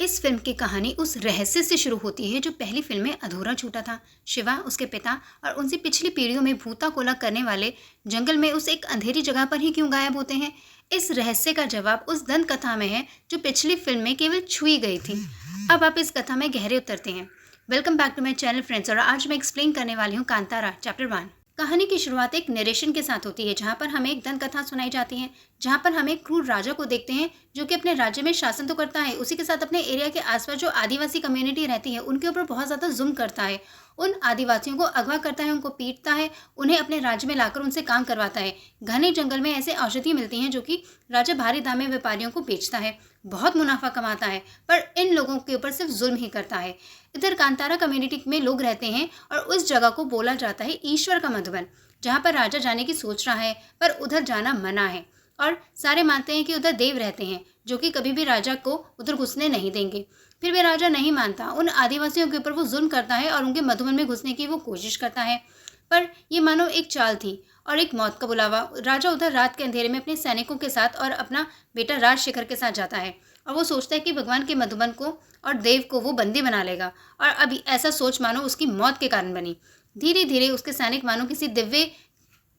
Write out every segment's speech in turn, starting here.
इस फिल्म की कहानी उस रहस्य से शुरू होती है जो पहली फिल्म में अधूरा छूटा था। शिवा, उसके पिता और उनसे पिछली पीढ़ियों में भूता कोला करने वाले जंगल में उस एक अंधेरी जगह पर ही क्यों गायब होते हैं। इस रहस्य का जवाब उस दंत कथा में है जो पिछली फिल्म में केवल छुई गई थी। अब आप इस कथा में गहरे उतरते हैं। Welcome back to my channel friends, और आज मैं एक्सप्लेन करने वाली हूँ कांतारा चैप्टर 1। कहानी की शुरुआत एक नरेशन के साथ होती है जहाँ पर हमें एक दंत कथा सुनाई जाती है, जहाँ पर हम एक क्रूर राजा को देखते हैं जो कि अपने राज्य में शासन तो करता है, उसी के साथ अपने एरिया के आसपास जो आदिवासी कम्युनिटी रहती है उनके ऊपर बहुत ज़्यादा जुल्म करता है। उन आदिवासियों को अगवा करता है, उनको पीटता है, उन्हें अपने राज्य में लाकर उनसे काम करवाता है। घने जंगल में ऐसे औषधि मिलती हैं जो कि राजा भारी दाम में व्यापारियों को बेचता है, बहुत मुनाफा कमाता है, पर इन लोगों के ऊपर सिर्फ जुल्म ही करता है। इधर कांतारा कम्युनिटी में लोग रहते हैं और उस जगह को बोला जाता है ईश्वर का मधुबन, जहाँ पर राजा जाने की सोच रहा है पर उधर जाना मना है। और सारे मानते हैं कि उधर देव रहते हैं जो कि कभी भी राजा को उधर घुसने नहीं देंगे। फिर भी राजा नहीं मानता, उन आदिवासियों के ऊपर वो जुल्म करता है और उनके मधुबन में घुसने की वो कोशिश करता है। पर ये मानो एक चाल थी और एक मौत का बुलावा। राजा उधर रात के अंधेरे में अपने सैनिकों के साथ और अपना बेटा राजशेखर के साथ जाता है और वो सोचता है कि भगवान के मधुबन को और देव को वो बंदी बना लेगा। और अभी ऐसा सोच मानो उसकी मौत के कारण बनी। धीरे धीरे उसके सैनिक मानो किसी दिव्य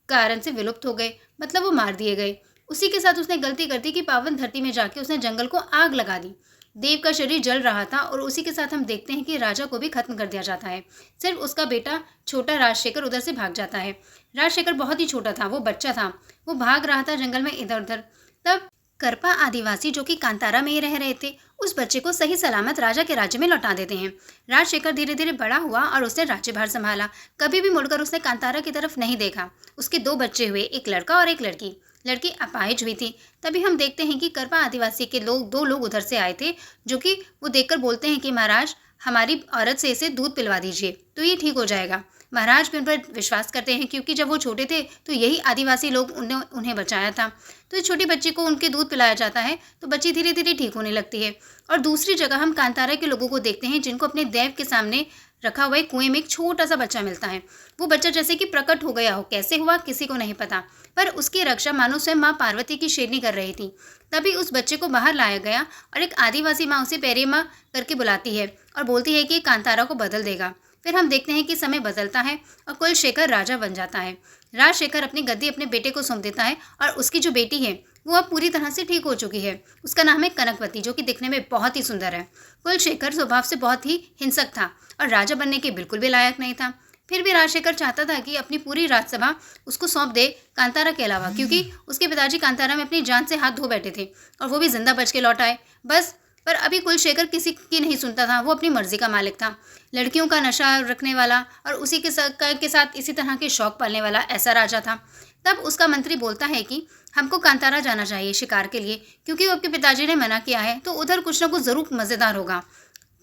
कारण से विलुप्त हो गए, मतलब वो मार दिए गए। उसी के साथ उसने गलती कर दी कि पावन धरती में जाके उसने जंगल को आग लगा दी। देव का शरीर जल रहा था और उसी के साथ हम देखते हैं कि राजा को भी खत्म कर दिया जाता है। सिर्फ उसका बेटा छोटा राजशेखर उधर से भाग जाता है। राजशेखर बहुत ही छोटा था, वो बच्चा था, वो भाग रहा था जंगल में इधर उधर। तब करपा आदिवासी जो कि कांतारा में ही रह रहे थे, उस बच्चे को सही सलामत राजा के राज्य में लौटा देते हैं। राजशेखर धीरे धीरे बड़ा हुआ और उसने राज्यभार संभाला। कभी भी मुड़कर उसने कांतारा की तरफ नहीं देखा। उसके 2 बच्चे हुए, एक लड़का और एक लड़की। लड़की अपाहिज हुई थी। तभी हम देखते हैं कि करपा आदिवासी के लोग 2 लोग उधर से आए थे जो कि वो देखकर बोलते हैं कि महाराज, हमारी औरत से इसे दूध पिलवा दीजिए तो ये ठीक हो जाएगा। महाराज भी उन पर विश्वास करते हैं क्योंकि जब वो छोटे थे तो यही आदिवासी लोग उन्हें बचाया था। तो इस छोटी बच्ची को उनके दूध पिलाया जाता है तो बच्ची धीरे धीरे ठीक होने लगती है। और दूसरी जगह हम कांतारा के लोगों को देखते हैं जिनको अपने देव के सामने रखा हुआ एक कुएं में एक छोटा सा बच्चा मिलता है। वो बच्चा जैसे कि प्रकट हो गया हो, कैसे हुआ किसी को नहीं पता, पर उसकी रक्षा मानो स्वयं माँ पार्वती की शेरनी कर रही थी। तभी उस बच्चे को बाहर लाया गया और एक आदिवासी माँ उसे पेरे माँ करके बुलाती है और बोलती है कि कांतारा को बदल देगा। फिर हम देखते हैं कि समय बदलता है और कुलशेखर राजा बन जाता है। राजशेखर अपनी गद्दी अपने बेटे को सौंप देता है और उसकी जो बेटी है वो अब पूरी तरह से ठीक हो चुकी है। उसका नाम है कनकवती, जो कि दिखने में बहुत ही सुंदर है। कुलशेखर स्वभाव से बहुत ही हिंसक था और राजा बनने के बिल्कुल भी लायक नहीं था। फिर भी राजशेखर चाहता था कि अपनी पूरी राजसभा उसको सौंप दे कांतारा के अलावा, क्योंकि उसके पिताजी कांतारा में अपनी जान से हाथ धो बैठे थे और वो भी जिंदा बच के लौट आए। बस, पर अभी कुलशेखर किसी की नहीं सुनता था। वो अपनी मर्जी का मालिक था। लड़कियों का नशा रखने वाला और उसी के साथ इसी तरह के शौक पालने वाला ऐसा राजा था। तब उसका मंत्री बोलता है कि हमको कांतारा जाना चाहिए शिकार के लिए, क्योंकि वो आपके पिताजी ने मना किया है तो उधर कुछ ना कुछ ज़रूर मज़ेदार होगा।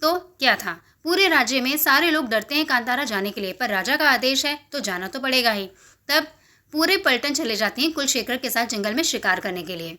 तो क्या था, पूरे राज्य में सारे लोग डरते हैं कांतारा जाने के लिए, पर राजा का आदेश है तो जाना तो पड़ेगा ही। तब पूरे पलटन चले जाते हैं कुलशेखर के साथ जंगल में शिकार करने के लिए।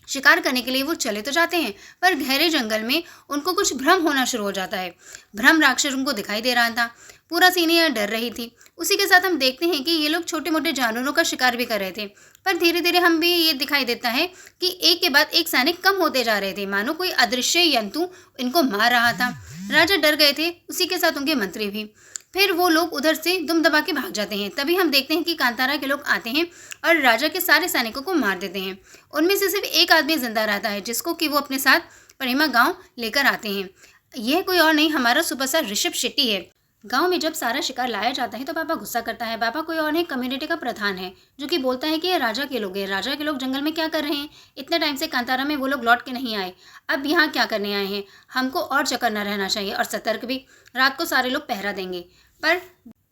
शिकार करने के लिए वो चले तो जाते हैं, पर गहरे जंगल में उनको कुछ भ्रम होना शुरू हो जाता है। भ्रम राक्षस उनको दिखाई दे रहा था। पूरा सीनियर डर रही थी। उसी के साथ हम देखते हैं कि ये लोग छोटे मोटे जानवरों का शिकार भी कर रहे थे, पर धीरे धीरे हम भी ये दिखाई देता है कि एक के बाद एक सैनिक कम होते जा रहे थे, मानो कोई अदृश्य जंतु इनको मार रहा था। राजा डर गए थे, उसी के साथ उनके मंत्री भी। फिर वो लोग उधर से दुम दबा के भाग जाते हैं। तभी हम देखते हैं कि कांतारा के लोग आते हैं और राजा के सारे सैनिकों को मार देते हैं। उनमें से सिर्फ एक आदमी जिंदा रहता है जिसको कि वो अपने साथ परिमा गांव लेकर आते हैं। यह कोई और नहीं, हमारा सुपरस्टार ऋषभ शेट्टी है। गांव में जब सारा शिकार लाया जाता है तो पापा गुस्सा करता है। पापा कोई और नहीं, कम्युनिटी का प्रधान है, जो कि बोलता है कि ये राजा के लोग हैं। राजा के लोग जंगल में क्या कर रहे हैं? इतने टाइम से कांतारा में वो लोग लौट के नहीं आए, अब यहाँ क्या करने आए हैं? हमको और चक्कर न रहना चाहिए और सतर्क भी। रात को सारे लोग पहरा देंगे। पर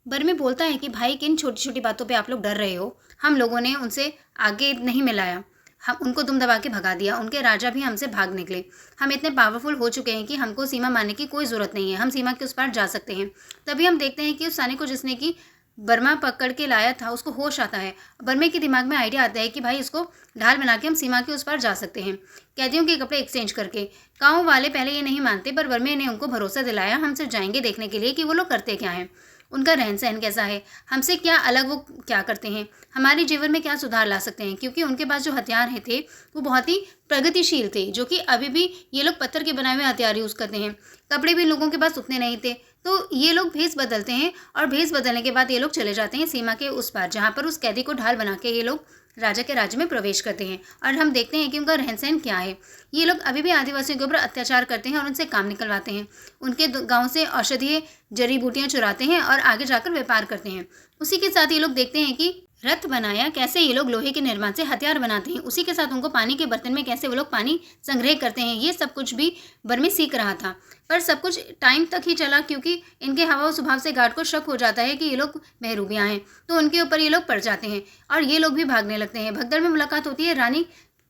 बर्मी बोलता है कि भाई, किन छोटी छोटी बातों पे आप लोग डर रहे हो? हम लोगों ने उनसे आगे नहीं मिलाया, हम उनको दुम दबा के भगा दिया। उनके राजा भी हमसे भाग निकले। हम इतने पावरफुल हो चुके हैं कि हमको सीमा मानने की कोई ज़रूरत नहीं है, हम सीमा के उस पार जा सकते हैं। तभी हम देखते हैं कि उस सैनिक को जिसने कि बर्मा पकड़ के लाया था उसको होश आता है। बर्मे के दिमाग में आइडिया आता है कि भाई, इसको ढाल बना के हम सीमा के उस पार जा सकते हैं, कैदियों के कपड़े एक्सचेंज करके। गाँव वाले पहले ये नहीं मानते, पर बर्मे ने उनको भरोसा दिलाया हम सिर्फ जाएंगे देखने के लिए कि वो लोग करते क्या हैं। उनका रहन सहन कैसा है, हमसे क्या अलग वो क्या करते हैं, हमारे जीवन में क्या सुधार ला सकते हैं। क्योंकि उनके पास जो हथियार है थे वो बहुत ही प्रगतिशील थे, जो कि अभी भी ये लोग पत्थर के बनाए हुए हथियार यूज़ करते हैं। कपड़े भी लोगों के पास उतने नहीं थे, तो ये लोग भेष बदलते हैं और भेष बदलने के बाद ये लोग चले जाते हैं सीमा के उस पार, जहाँ पर उस कैदी को ढाल बना के ये लोग राजा के राज्य में प्रवेश करते हैं। और हम देखते हैं कि उनका रहन सहन क्या है। ये लोग अभी भी आदिवासियों के ऊपर अत्याचार करते हैं और उनसे काम निकलवाते हैं। उनके गांव से औषधीय जड़ी बूटियां चुराते हैं और आगे जाकर व्यापार करते हैं। उसी के साथ ये लोग देखते हैं कि रथ बनाया कैसे ये लोग लोहे के निर्माण से हथियार बनाते हैं। उसी के साथ उनको पानी के बर्तन में कैसे वो लोग पानी संग्रह करते हैं, ये सब कुछ भी बर्मी सीख रहा था। पर सब कुछ टाइम तक ही चला, क्योंकि इनके हाव स्वभाव से गार्ड को शक हो जाता है कि ये लोग बहरूबियाँ हैं, तो उनके ऊपर ये लोग पड़ जाते हैं और ये लोग भी भागने लगते हैं। भगदड़ में मुलाकात होती है रानी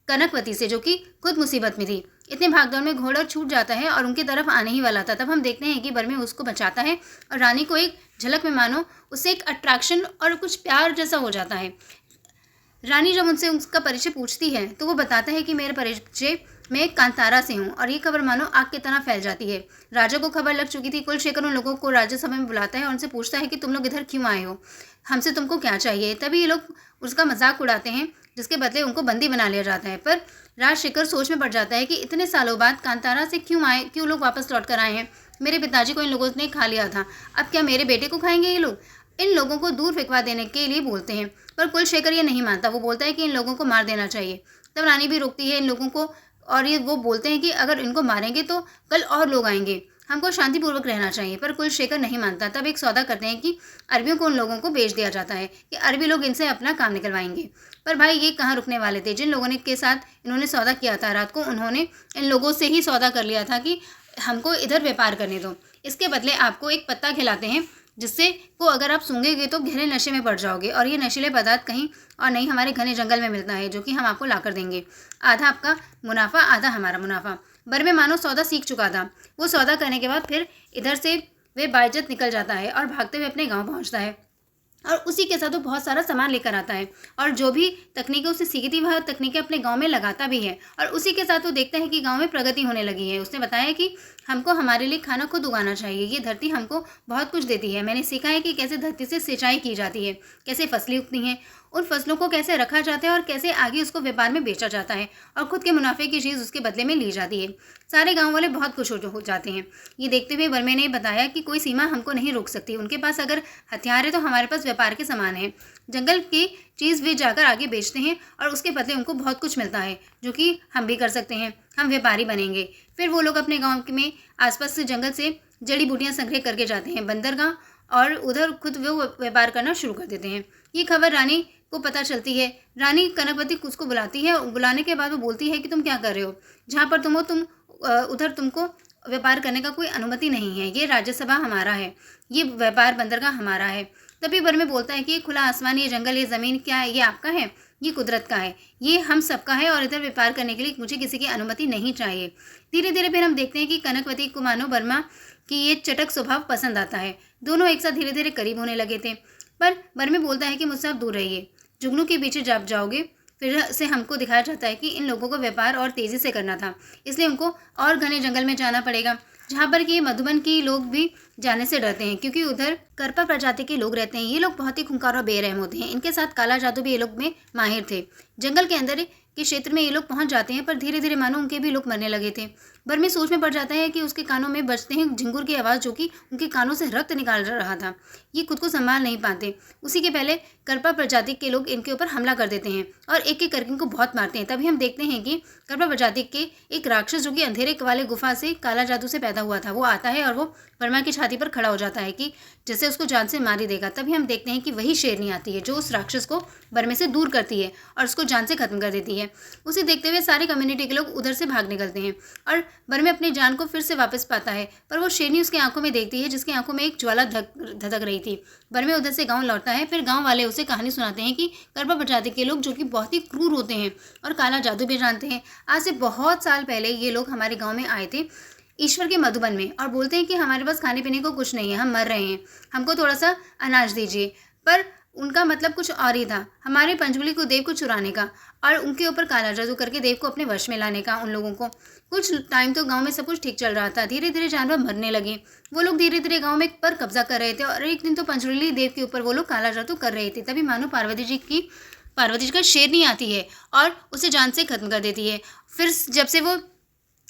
कनकवती से, जो कि खुद मुसीबत में थी। इतने भागदौड़ में घोड़ा छूट जाता है और उनकी तरफ आने ही वाला था। तब हम देखते हैं कि बर्मी उसको बचाता है और रानी को एक झलक में मानो उससे एक अट्रैक्शन और कुछ प्यार जैसा हो जाता है। रानी जब उनसे उसका परिचय पूछती है तो वो बताता है कि मेरे परिचय मैं कांतारा से हूँ, और ये खबर मानो आग की तरह फैल जाती है। राजा को खबर लग चुकी थी। कुलशेखर उन लोगों को राज्यसभा में बुलाता है और उनसे पूछता है कि तुम लोग इधर क्यों आए हो, हमसे तुमको क्या चाहिए। तभी ये लोग उसका मजाक उड़ाते हैं, जिसके बदले उनको बंदी बना लिया जाता है। पर राजशेखर सोच में पड़ जाता है कि इतने सालों बाद कांतारा से क्यों लोग वापस लौट कर आए हैं। मेरे पिताजी को इन लोगों ने खा लिया था, अब क्या मेरे बेटे को खाएंगे ये लोग। इन लोगों को दूर फेंकवा देने के लिए बोलते हैं, पर कुलशेखर ये नहीं मानता। वो बोलता है कि इन लोगों को मार देना चाहिए। तब रानी भी रोकती है इन लोगों को, और ये वो बोलते हैं कि अगर इनको मारेंगे तो कल और लोग आएंगे, हमको शांतिपूर्वक रहना चाहिए। पर कुलशेखर नहीं मानता। तब एक सौदा करते हैं कि अरबियों को उन लोगों को बेच दिया जाता है कि अरबी लोग इनसे अपना काम निकलवाएंगे। पर भाई ये कहाँ रुकने वाले थे। जिन लोगों ने के साथ इन्होंने सौदा किया था रात को, उन्होंने इन लोगों से ही सौदा कर लिया था कि हमको इधर व्यापार करने दो, इसके बदले आपको एक पत्ता खिलाते हैं जिससे को अगर आप सूंघेंगे तो गहरे नशे में पड़ जाओगे, और ये नशीले पदार्थ कहीं और नहीं हमारे घने जंगल में मिलता है, जो कि हम आपको ला कर देंगे। आधा आपका मुनाफा, आधा हमारा मुनाफा। बर्मे मानो सौदा सीख चुका था। वो सौदा करने के बाद फिर इधर से वे बाइज्जत निकल जाता है और भागते हुए अपने गाँव पहुँचता है, और उसी के साथ वो बहुत सारा सामान लेकर आता है, और जो भी तकनीकें उससे सीखी थी वह तकनीकें अपने गांव में लगाता भी है। और उसी के साथ वो देखता है कि गांव में प्रगति होने लगी है। उसने बताया कि हमको हमारे लिए खाना खुद उगाना चाहिए, ये धरती हमको बहुत कुछ देती है। मैंने सीखा है कि कैसे धरती से सिंचाई की जाती है, कैसे फसलें उगती हैं, उन फसलों को कैसे रखा जाता है और कैसे आगे उसको व्यापार में बेचा जाता है, और खुद के मुनाफे की चीज़ उसके बदले में ली जाती है। सारे गाँव वाले बहुत खुश हो जाते हैं। ये देखते हुए बर्मे ने बताया कि कोई सीमा हमको नहीं रोक सकती। उनके पास अगर हथियार है तो हमारे पास व्यापार के समान है। जंगल की चीज़ वे जाकर आगे बेचते हैं और उसके बदले उनको बहुत कुछ मिलता है, जो कि हम भी कर सकते हैं। हम व्यापारी बनेंगे। फिर वो लोग अपने गाँव में आसपास से जंगल से जड़ी बूटियाँ संग्रह करके जाते हैं बंदरगाह, और उधर खुद वो व्यापार करना शुरू कर देते हैं। ये खबर रानी को पता चलती है। रानी कनकवती उसको बुलाती है। बुलाने के बाद वो बोलती है कि तुम क्या कर रहे हो, जहाँ पर तुम हो उधर तुमको व्यापार करने का कोई अनुमति नहीं है। ये राज्यसभा हमारा है, ये व्यापार बंदरगाह हमारा है। तभी बर्मे बोलता है कि ये खुला आसमान, ये जंगल, ये ज़मीन क्या है, ये आपका है, ये कुदरत का है, ये हम सबका है, और इधर व्यापार करने के लिए मुझे किसी की अनुमति नहीं चाहिए। धीरे धीरे फिर हम देखते हैं कि कनकवती को मानो बर्मा की ये चटक स्वभाव पसंद आता है। दोनों एक साथ धीरे धीरे करीब होने लगे थे। पर बर्मे बोलता है कि मुझसे आप दूर रहिए, जुगनू के पीछे जब जाओगे। फिर से हमको दिखाया जाता है कि इन लोगों को व्यापार और तेज़ी से करना था, इसलिए उनको और घने जंगल में जाना पड़ेगा, जहाँ पर कि मधुबन की लोग भी जाने से डरते हैं, क्योंकि उधर करपा प्रजाति के लोग रहते हैं। ये लोग बहुत ही खूंखार और बेरहम होते हैं। इनके साथ काला जादू भी ये लोग में माहिर थे। जंगल के अंदर के क्षेत्र में ये लोग पहुंच जाते हैं, पर धीरे धीरे मानो उनके भी लोग मरने लगे थे। बर्मी सोच में पड़ जाता है कि उसके कानों में बजते हैं झिंगुर की आवाज़, जो कि उनके कानों से रक्त निकाल रहा था। ये खुद को संभाल नहीं पाते। उसी के पहले करपा प्रजाति के लोग इनके ऊपर हमला कर देते हैं और एक एक करके इनको बहुत मारते हैं। तभी हम देखते हैं कि करपा प्रजाति के एक राक्षस, जो कि अंधेरे वाले गुफा से काला जादू से पैदा हुआ था, वो आता है और वो बर्मा की छाती पर खड़ा हो जाता है कि जैसे उसको जान से मार ही देगा। तभी हम देखते हैं कि वही शेरनी आती है, जो उस राक्षस को बर्मे से दूर करती है और उसको जान से खत्म कर देती है। उसे देखते हुए सारी कम्युनिटी के लोग उधर से भाग निकलते हैं और बर्मे अपनी जान को फिर से वापस पाता है। पर वो शेरनी उसकी आंखों में देखती है, जिसकी आंखों में एक ज्वाला धधक रही थी। बर्मे उधर से गाँव लौटता है। फिर गाँव वाले उसे कहानी सुनाते हैं कि करपा प्रजाति के लोग, जो कि बहुत ही क्रूर होते हैं और काला जादू भी जानते हैं, आज से बहुत साल पहले ये लोग हमारे गाँव में आए थे, ईश्वर के मधुबन में, और बोलते हैं कि हमारे पास खाने पीने को कुछ नहीं है, हम मर रहे हैं, हमको थोड़ा सा अनाज दीजिए। पर उनका मतलब कुछ और ही था, हमारे पंचबली को देव को चुराने का और उनके ऊपर काला जादू करके देव को अपने वश में लाने का उन लोगों को। कुछ टाइम तो गांव में सब कुछ ठीक चल रहा था, धीरे धीरे जानवर मरने लगे। वो लोग धीरे धीरे गांव में पर कब्जा कर रहे थे और एक दिन तो पंचबली देव के ऊपर वो लोग काला जादू कर रहे थे। तभी मानो पार्वती जी का शेरनी आती है और उसे जान से खत्म कर देती है। फिर जब से वो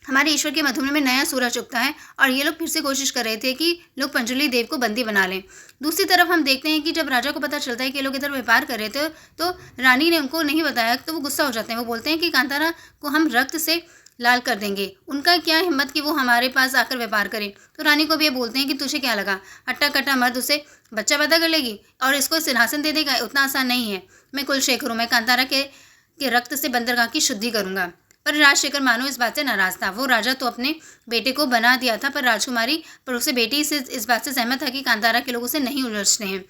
हमारे ईश्वर के मधुबन में नया सूरज उगता है और ये लोग फिर से कोशिश कर रहे थे कि लोग पंचुली देव को बंदी बना लें। दूसरी तरफ हम देखते हैं कि जब राजा को पता चलता है कि ये लोग इधर व्यापार कर रहे थे तो रानी ने उनको नहीं बताया, तो वो गुस्सा हो जाते हैं। वो बोलते हैं कि कांतारा को हम रक्त से लाल कर देंगे। उनका क्या हिम्मत कि वो हमारे पास आकर व्यापार करे। तो रानी को भी ये बोलते हैं कि तुझे क्या लगा, हट्टा कट्टा मर्द उसे बच्चा पैदा कर लेगी और इसको सिंहासन दे देगा? उतना आसान नहीं है। मैं कुलशेखर हूँ, मैं कांतारा के रक्त से बंदरगाह की शुद्धि करूंगा। पर राजशेखर मानो इस बात से नाराज था। वो राजा तो अपने बेटे को बना दिया था, पर राजकुमारी पर उसे बेटी से इस बात से सहमत था कि कांतारा के लोग उसे नहीं उलझते हैं।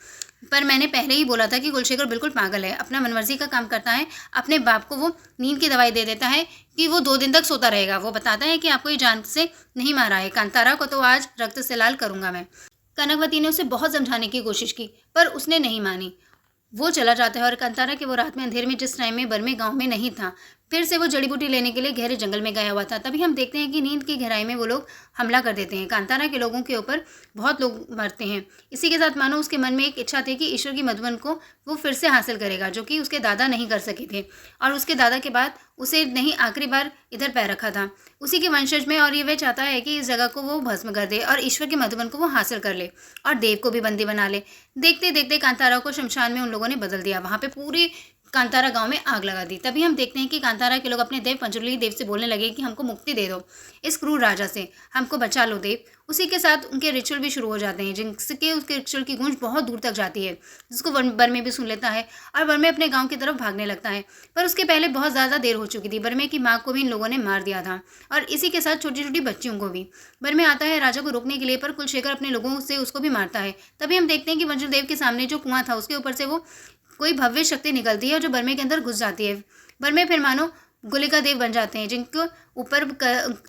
पर मैंने पहले ही बोला था कि कुलशेखर बिल्कुल पागल है, अपना मनमर्जी का काम करता है। अपने बाप को वो नींद की दवाई दे देता है कि वो 2 दिन तक सोता रहेगा। वो बताता है कि आपको ये जान से नहीं मारा है, कांतारा को तो आज रक्त से लाल करूंगा मैं। कनकवती ने उसे बहुत समझाने की कोशिश की पर उसने नहीं मानी। वो चला जाता है और कांतारा के वो रात में अंधेरे में जिस टाइम में बरमे गांव में नहीं था, फिर से वो जड़ी बूटी लेने के लिए गहरे जंगल में गया हुआ था। तभी हम देखते हैं कि नींद की गहराई में वो लोग हमला कर देते हैं। कांतारा के लोगों के ऊपर बहुत लोग मरते हैं। इसी के साथ मानो उसके मन में एक इच्छा थी कि ईश्वर की मधुबन को वो फिर से हासिल करेगा, जो कि उसके दादा नहीं कर सके थे और उसके दादा के बाद उसे नहीं आखिरी बार इधर पैर रखा था उसी के वंशज में। और ये वह चाहता है कि इस जगह को वो भस्म कर दे और ईश्वर के मधुबन को वो हासिल कर ले और देव को भी बंदी बना ले। देखते देखते कांतारा को शमशान में उन लोगों ने बदल दिया। वहाँ पे पूरे कांतारा गांव में आग लगा दी। तभी हम देखते हैं कि कांतारा के लोग अपने देव पंचुली देव से बोलने लगे कि हमको मुक्ति दे दो, इस क्रूर राजा से हमको बचा लो देव। उसी के साथ उनके रिचुअल भी शुरू हो जाते हैं, जिनसे उसके रिचुअल की गूंज बहुत दूर तक जाती है, जिसको बरमे भी सुन लेता है और बरमे अपने गांव की तरफ भागने लगता है। पर उसके पहले बहुत ज़्यादा देर हो चुकी थी। बरमे की माँ को भी इन लोगों ने मार दिया था और इसी के साथ छोटी छोटी बच्चियों को भी। बरमे आता है राजा को रोकने के लिए, पर कुलशेखर अपने लोगों से उसको भी मारता है। तभी हम देखते हैं कि पंचुदेव के सामने जो कुआं था उसके ऊपर से वो कोई भव्य शक्ति निकलती है जो बरमे के अंदर घुस जाती है। बरमे फिर मानो गुलिका देव बन जाते हैं, जिनको ऊपर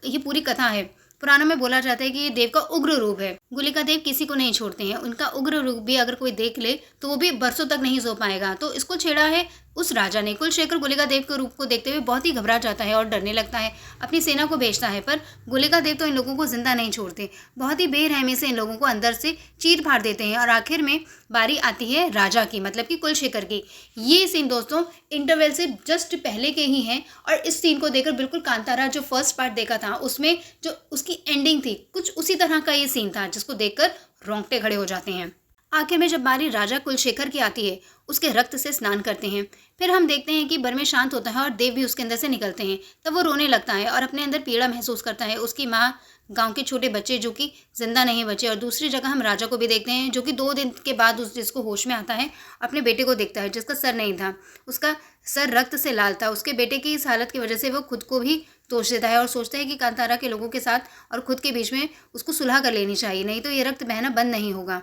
ये पूरी कथा है। पुराणों में बोला जाता है कि ये देव का उग्र रूप है। गुलिका देव किसी को नहीं छोड़ते हैं, उनका उग्र रूप भी अगर कोई देख ले तो वो भी बरसों तक नहीं सो पाएगा। तो इसको छेड़ा है उस राजा ने। कुलशेखर गुलिका देव के रूप को देखते हुए बहुत ही घबरा जाता है और डरने लगता है, अपनी सेना को भेजता है। पर गुलिका देव तो इन लोगों को जिंदा नहीं छोड़ते, बहुत ही बेरहमी से इन लोगों को अंदर से चीर फाड़ देते हैं। और आखिर में बारी आती है राजा की, मतलब कि कुलशेखर की। ये सीन दोस्तों इंटरवल से जस्ट पहले के ही हैं और इस सीन को देखकर बिल्कुल कांतारा जो फर्स्ट पार्ट देखा था उसमें जो उसकी एंडिंग थी कुछ उसी तरह का ये सीन था, जिसको देखकर रोंगटे खड़े हो जाते हैं। आखिर में जब बारी राजा कुलशेखर की आती है, उसके रक्त से स्नान करते हैं। फिर हम देखते हैं कि बरमे शांत होता है और देव भी उसके अंदर से निकलते हैं। तब वो रोने लगता है और अपने अंदर पीड़ा महसूस करता है। उसकी माँ, गांव के छोटे बच्चे जो कि जिंदा नहीं बचे। और दूसरी जगह हम राजा को भी देखते हैं, जो कि 2 दिन के बाद जिसको होश में आता है अपने बेटे को देखता है, जिसका सर नहीं था, उसका सर रक्त से लाल था। उसके बेटे की इस हालत की वजह से वो खुद को भी दोष देता है और सोचता है कि कांतारा के लोगों के साथ और खुद के बीच में उसको सुलह कर लेनी चाहिए, नहीं तो ये रक्त बहना बंद नहीं होगा।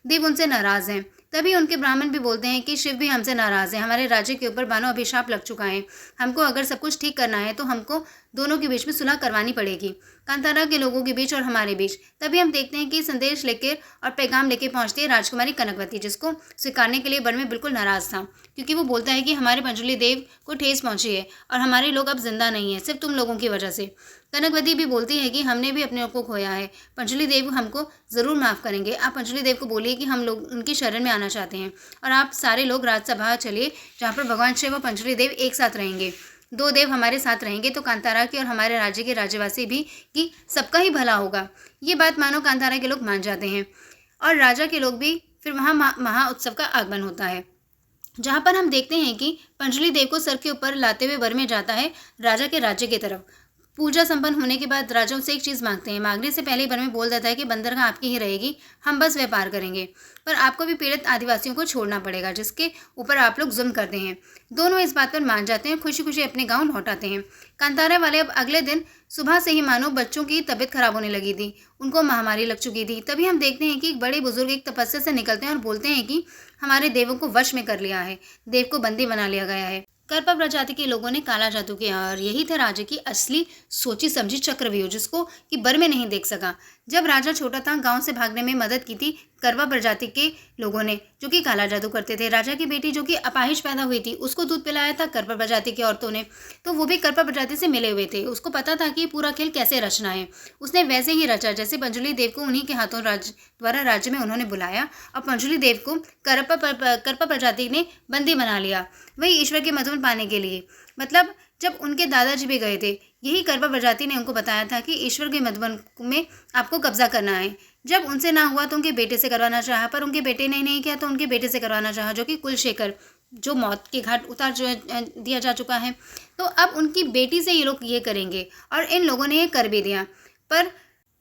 देव उनसे नाराज़ हैं। तभी उनके ब्राह्मण भी बोलते हैं कि शिव भी हमसे नाराज़ है, हमारे राज्य के ऊपर मानो अभिशाप लग चुका है। हमको अगर सब कुछ ठीक करना है तो हमको दोनों के बीच में सुलह करवानी पड़ेगी, कांतारा के लोगों के बीच और हमारे बीच। तभी हम देखते हैं कि संदेश लेकर और पैगाम लेके पहुंचती है राजकुमारी कनकवती, जिसको स्वीकारने के लिए बरमे बिल्कुल नाराज़ था, क्योंकि वो बोलता है कि हमारे पंचुली देव को ठेस पहुंची है और हमारे लोग अब जिंदा नहीं है, सिर्फ तुम लोगों की वजह से। कनकवती भी बोलती है कि हमने भी अपने को खोया है, पंचुली देव हमको ज़रूर माफ़ करेंगे। आप पंचुली देव को बोलिए कि हम लोग उनकी शरण में आना चाहते हैं और आप सारे लोग राजसभा चलिए, जहाँ पर भगवान शिव और पंचुली देव एक साथ रहेंगे। 2 देव हमारे साथ रहेंगे तो कांतारा के और हमारे राज्य के राज्यवासी भी कि सबका ही भला होगा। ये बात मानो कांतारा के लोग मान जाते हैं और राजा के लोग भी। फिर वहाँ महा उत्सव का आगमन होता है, जहाँ पर हम देखते हैं कि पंचुली देव को सर के ऊपर लाते हुए बरमे जाता है राजा के राज्य की तरफ। पूजा संपन्न होने के बाद राजा उनसे एक चीज़ मांगते हैं। मांगने से पहले बरमे बोल देता है कि बंदरगाह आपकी ही रहेगी, हम बस व्यापार करेंगे, पर आपको भी पीड़ित आदिवासियों को छोड़ना पड़ेगा जिसके ऊपर आप लोग जुल्म करते हैं। दोनों इस बात पर मान जाते हैं, खुशी खुशी अपने गांव लौट आते हैं। कांतारा वाले अब अगले दिन सुबह से ही मानो बच्चों की तबीयत खराब होने लगी थी, उनको महामारी लग चुकी थी। तभी हम देखते हैं कि एक बड़े बुजुर्ग एक तपस्या से निकलते हैं और बोलते हैं कि हमारे देवों को वश में कर लिया है, देव को बंदी बना लिया गया है। करपा प्रजाति के लोगों ने काला जादू किया और यही था राजा की असली सोची समझी चक्रव्यूह, जिसको कि बर में नहीं देख सका। जब राजा छोटा था, गांव से भागने में मदद की थी करपा प्रजाति के लोगों ने, जो कि काला जादू करते थे। राजा की बेटी जो कि अपाहिज पैदा हुई थी, उसको दूध पिलाया था करपा प्रजाति की औरतों ने, तो वो भी करपा प्रजाति से मिले हुए थे। उसको पता था कि पूरा खेल कैसे रचना है। उसने वैसे ही रचा जैसे पंजुली देव को उन्हीं के हाथों द्वारा राज्य में उन्होंने बुलाया और पंजुली देव को करपा प्रजाति ने बंदी बना लिया, वही ईश्वर के मधुबन पाने के लिए। मतलब जब उनके दादाजी भी गए थे, यही करपा प्रजाति ने उनको बताया था कि ईश्वर के मधुबन में आपको कब्जा करना है। जब उनसे ना हुआ तो उनके बेटे से करवाना चाहा, पर उनके बेटे ने नहीं किया तो उनके बेटे से करवाना चाहा, जो कि कुलशेखर, जो मौत के घाट उतार दिया जा चुका है। तो अब उनकी बेटी से ये लोग ये करेंगे और इन लोगों ने ये कर भी दिया। पर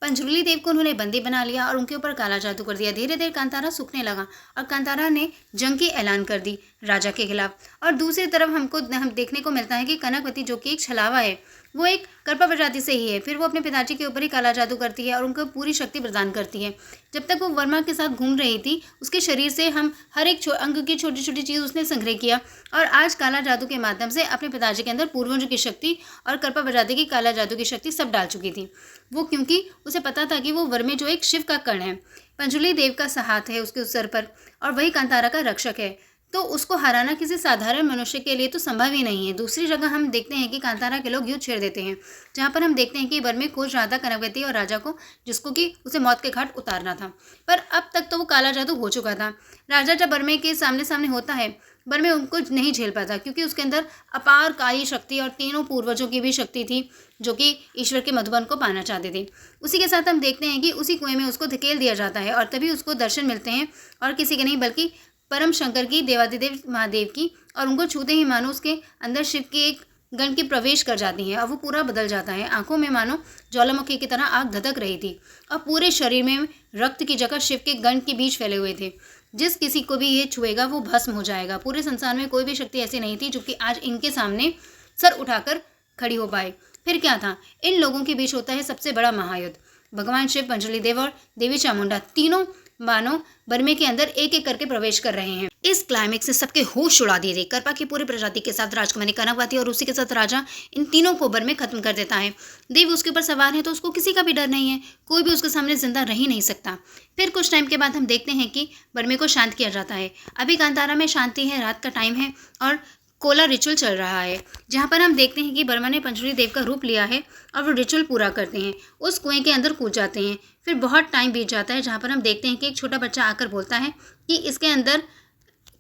पंजुली देव को उन्होंने बंदी बना लिया और उनके ऊपर काला जादू कर दिया। धीरे धीरे कांतारा सूखने लगा और कांतारा ने जंग की ऐलान कर दी राजा के खिलाफ। और दूसरी तरफ हम देखने को मिलता है कि कनकवती, जो कि एक छलावा है, वो एक करपा प्रजाति से ही है। फिर वो अपने पिताजी के ऊपर ही काला जादू करती है और उनको पूरी शक्ति प्रदान करती है। जब तक वो वर्मा के साथ घूम रही थी, उसके शरीर से हम हर एक अंग की छोटी छोटी चीज़ उसने संग्रह किया और आज काला जादू के माध्यम से अपने पिताजी के अंदर पूर्वजों की शक्ति और करपा प्रजाति की काला जादू की शक्ति सब डाल चुकी थी। वो क्योंकि उसे पता था कि वो वर्मे जो एक शिव का कर्ण है, पंजुली देव का हाथ है उसके सर पर और वही कांतारा का रक्षक है, तो उसको हराना किसी साधारण मनुष्य के लिए तो संभव ही नहीं है। दूसरी जगह हम देखते हैं कि कांतारा के लोग युद्ध छेड़ देते हैं, जहाँ पर हम देखते हैं कि बर में खोज रहा था कनकवती और राजा को, जिसको कि उसे मौत के घाट उतारना था। पर अब तक तो वो काला जादू हो चुका था। राजा जब बरमे के सामने सामने होता है, बरमे उनको नहीं झेल पाता क्योंकि उसके अंदर अपार काली शक्ति और तीनों पूर्वजों की भी शक्ति थी, जो कि ईश्वर के मधुबन को पाना चाहते थे। उसी के साथ हम देखते हैं कि उसी कुएं में उसको धकेल दिया जाता है और तभी उसको दर्शन मिलते हैं, और किसी के नहीं बल्कि परम शंकर की, देवादिदेव महादेव की, और उनको छूते ही मानो उसके अंदर शिव की एक गण की प्रवेश कर जाती है और वो पूरा बदल जाता है। आंखों में मानो ज्वालामुखी की तरह आग धधक रही थी और पूरे शरीर में रक्त की जगह शिव के गण के बीज फैले हुए थे। जिस किसी को भी ये छुएगा वो भस्म हो जाएगा। पूरे संसार में कोई भी शक्ति ऐसी नहीं थी जो कि आज इनके सामने सर उठाकर खड़ी हो पाए। फिर क्या था, इन लोगों के बीच होता है सबसे बड़ा महायुद्ध। भगवान शिव, पंजुली देव और देवी चामुंडा तीनों मानो बरमे के अंदर एक एक करके प्रवेश कर रहे हैं। इस क्लाइमेक्स से सबके होश उड़ा दिए थे। करपा की पूरी प्रजाति के साथ राजकुमारी कनकवती और उसी के साथ राजा, इन तीनों को बर में खत्म कर देता है। देव उसके ऊपर सवार है तो उसको किसी का भी डर नहीं है, कोई भी उसके सामने जिंदा रह ही नहीं सकता। फिर कुछ टाइम के बाद हम देखते हैं कि बरमे को शांत किया जाता है। अभी कांतारा में शांति है, रात का टाइम है और कोला रिचुअल चल रहा है, जहाँ पर हम देखते हैं कि बर्मा ने पंजुली देव का रूप लिया है और वो रिचुअल पूरा करते हैं। उस कुएं के अंदर कूद जाते हैं। फिर बहुत टाइम बीत जाता है, जहाँ पर हम देखते हैं कि एक छोटा बच्चा आकर बोलता है कि इसके अंदर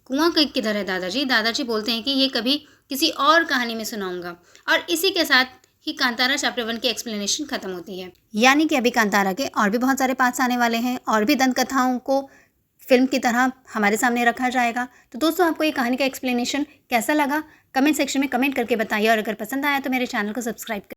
कुआं किधर है दादाजी। दादाजी बोलते हैं कि ये कभी किसी और कहानी में सुनाऊंगा। और इसी के साथ ही कांतारा चैप्टर 1 की एक्सप्लेनेशन खत्म होती है। यानी कि अभी कांतारा के और भी बहुत सारे पार्ट्स आने वाले हैं और भी दंत कथाओं को फिल्म की तरह हमारे सामने रखा जाएगा। तो दोस्तों, आपको ये कहानी का एक्सप्लेनेशन कैसा लगा, कमेंट सेक्शन में कमेंट करके बताइए और अगर पसंद आया तो मेरे चैनल को सब्सक्राइब करें।